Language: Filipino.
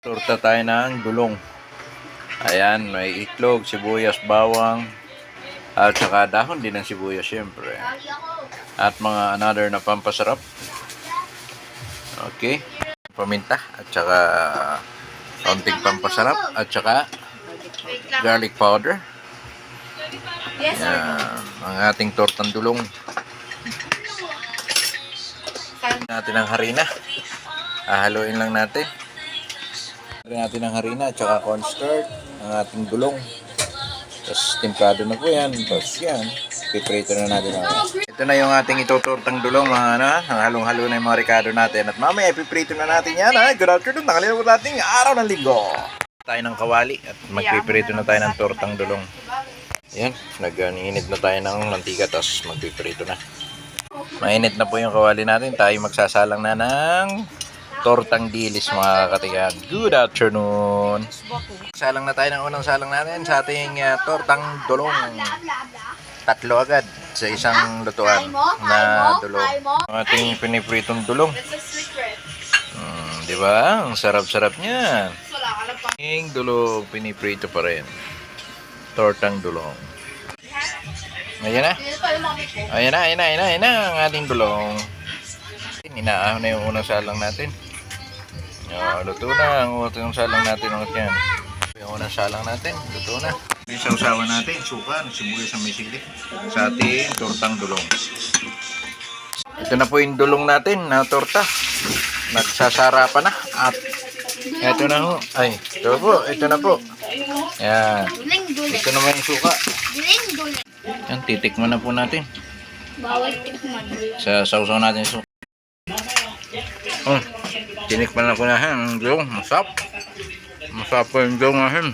Torta tayo ng dulong. Ayan, may itlog, sibuyas, bawang, at saka dahon din ng sibuyas syempre. At mga another na pampasarap. Okay. Paminta at saka kaunting pampasarap at saka garlic powder. Ayan, ang ating tortang dulong. Natin ang harina. Hahaluin lang natin. Natin ang harina at saka cornstarch, ang ating dulong. Tapos timplado na po yan. Tapos yan, piprito na natin. Ito na yung ating ituturtang dulong, mga halong-halo na yung mga ricado natin. At mamaya piprito na natin yan. Good afternoon, nakalimutan natin araw ng linggo. Tayo ng kawali at magpiprito na tayo ng tortang dulong. Yan, nag-init na tayo ng mantika tapos magpiprito na. Mainit na po yung kawali natin. Tayo magsasalang na ng tortang dilis, mga katigan. Good afternoon. Salang na tayo ng unang salang natin sa ating tortang dulong. Tatlo agad sa isang lutuan na dulong. Ang ating pinipritong dulong. Diba? Ang sarap-sarap niya. Ang dulong piniprito pa rin. Tortang dulong. Ayan na. Ayan na ang ating dulong. Inaahon na yung unang salang natin. Luto na ang unang salang natin. Yung unang salang natin, luto na. Yung sausawan natin, suka, sibuyas sa may sili sa ating tortang dulong. Ito na po yung dulong natin na torta. Nagsasarapan na. At ito na ho. Ay, ito na po. Yan. Ito naman yung suka. Yan, titikman na po natin. Bawal tikman. Sa sausaw natin yung suka. Tinikman na ko na yan. Masarap. Masarap po yung dulong natin.